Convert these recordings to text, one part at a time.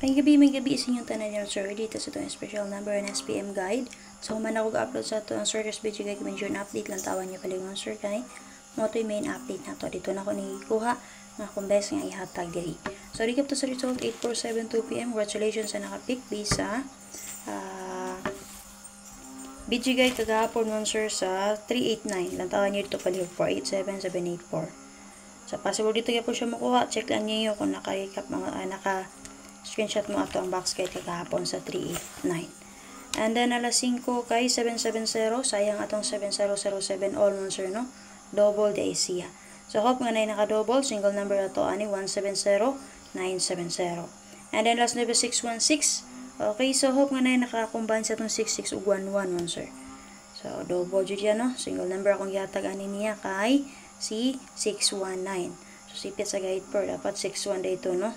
May gabi sa inyong tanan yun, sir. Dito sa itong special number and SPM guide. So, man ako ga-upload sa ito ang sir. Just video guide mention update lang tawan nyo palingon, sir. Kay mo ito yung main update na to. Dito na ako nikuha nga kung best nga ihatag diri. So, recap to sa result 8:47 PM. Congratulations sa nakapick visa. Video guide kagahapon nun, sir, sa 389. Lang tawan nyo dito palingon 487784. So, possible dito kaya po siya makuha. Check lang niyo kung naka-recap screenshot mo ato ang box guide kagahapon sa 389. And then alas 5 kay 770, sayang atong 7007 all sir, no? Double the ASIA. So hope nga na naka-double, single number ato ani 170970. And then last number 616. Okay, so hope nga na naka-combine sa atong 66 ug 11 sir. So double jud yan, no? Single number akong gihatag ani niya kay si 619. So sipit sa guide per dapat 61 dito, no?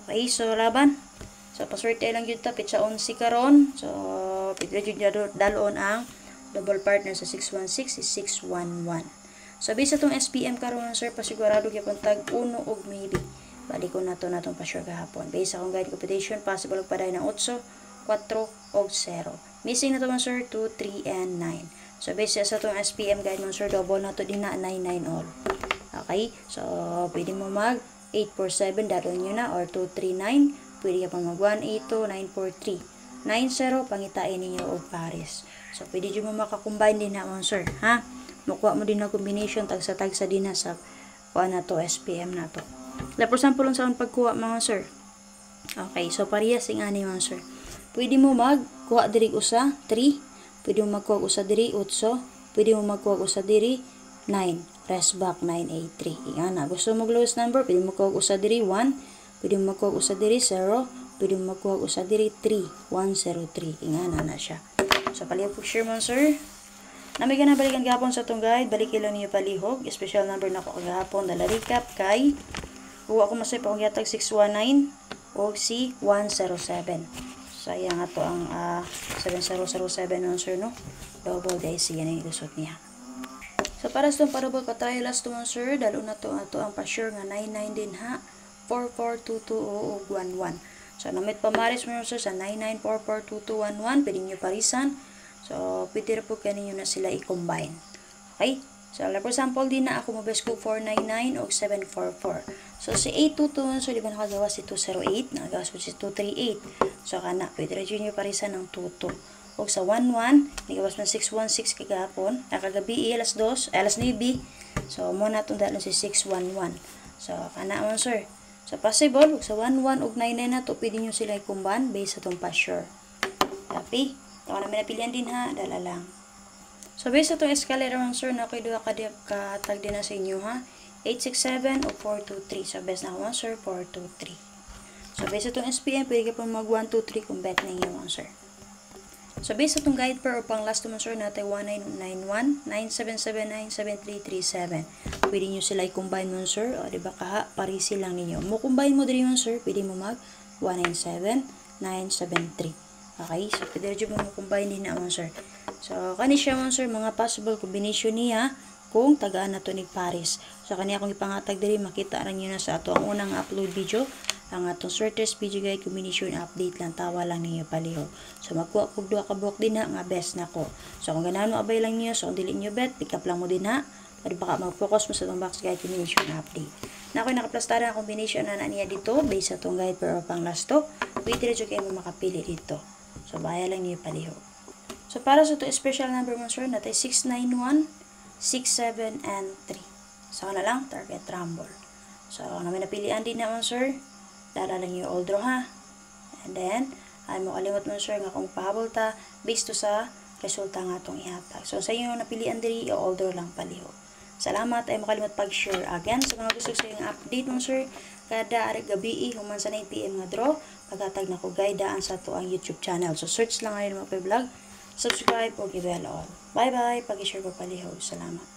Okay, so laban. So paswerte lang jud ta pitsa 11 karon. So pidre jud dalon ang double partner sa 616 is 611. So base sa tong SPM karon, sir, pasigurado gyapon tag 1 og maybe. Balik ko nato natong pa-sure gahapon. Base sa akong guide computation, possible og paday ng 8, 4 og 0. Missing na to man, sir, 2, 3 and 9. So base sa tong SPM guide mo, sir, double na to din na 99 all. Okay? So pwede mo mag 847 dalon nyo na or 239. Pwede ka pang mag 182, 943. 90 pangitain ninyo og pares. So pwede dyan mo makakombine din na mo, sir. Ha? Makuha mo din na combination tagsa din na sa kuha na to, SPM na to. For example, sa pagkuha mga sir. Okay, so parehas nga ni mga sir. Pwede mo magkuha diri usa 3. Pwede mo magkuha usa diri 8. Pwede mo magkuha usa diri 9. Rest back 983. Ingana, gusto mo lowest number, pwede mo magkuha usa diri 1. Pwede mo magkuha usa diri 0. Pwede mo magkuha usa diri 3. 103. Ingana na siya. So palihog po sure mo, sir. Nami ka na balikan gahapon sa itong guide. Balik lang niyo palihog. Special number na ko gahapon. Dala recap kay huwa ko masay pa kong yatag 619 o si 107. Sayang ato ang 7007 nun, sir, no? Double days yan yung ilusot niya. So para sa itong parabol patry last to, sir, dalo na to ato ang pa-sure nga 99 din ha. 4422 11. So namit pamaris mo, sir, sa 99442211. Pwede nyo parisan. So pwede po kaninyo na sila i-combine. Okay? So for example din na ako mabes ko 499 o 744. So si 822, so di ba nakagawa si 208, nakagawa si 238. So kana pwede rin nyo parisan ng 22. O sa 11, nagawas man 616 kagapon, nakagabi alas 2, alas 9. So muna itong dalon si 611. So kana mo, sir. So possible, sa 11 ug 99 na to, pwede nyo sila i-combine based sa itong pa-sure. Tapi, ito ka namin napilihan din ha, dala lang. So based sa itong escalator, sir, na ako'y duha katag din na sa inyo ha. 867 o 423. So best na ako, sir, 423. So based sa itong SPM, pwede ka pang mag 123 kung bet na inyo, sir. So based sa itong guide per o pang last to, sir, natin 1991 9779 7337. Pwede nyo sila i-combine mo, sir. O diba kaha, parisi lang ninyo. Mo combine mo din yun, sir. Pwede mo mag 197 973. Okay, so pwede rin mo combine din naman, sir. So kani siya mo, sir, mga possible combination niya kung tagaan na to ni Paris. So kani akong ipangatag diri, makita rin nyo na sa ato ang unang upload video. Ang atong sorters video guide combination update lang, tawa lang niyo palihog. So magkuha kog duha ka buok din na nga best nako. So kung ganahan mo abay lang niyo, so kung dili niyo bet, pick up lang mo din na. Para baka mag-focus mo sa itong box guide combination update. Na ako'y nakaplastara ang combination na niya dito based sa itong guide pero pang last to. Pwede rin kayo mo makapili dito. So baya lang niyo palihog. So para sa ito special number mo, sir, natin 691, 67 and 3. So na lang target rumble. So namin napilian din naman, sir. Dala lang yung all draw ha. And then, ay mo kalimot mo, sir, nga kung pahabol ta based to sa resulta nga itong ihatag. So sa inyo napilian diri, all draw lang palihog. Salamat, ay mo kalimot pag-share again sa mga gusto sa yung update mo, sir. Kada gabi human sa 9 PM nga draw, paghatag na ko guide daan sa to ang YouTube channel. So search lang ngayon mga vlog, subscribe o give all. Bye bye, pag-share ko palihog. Salamat.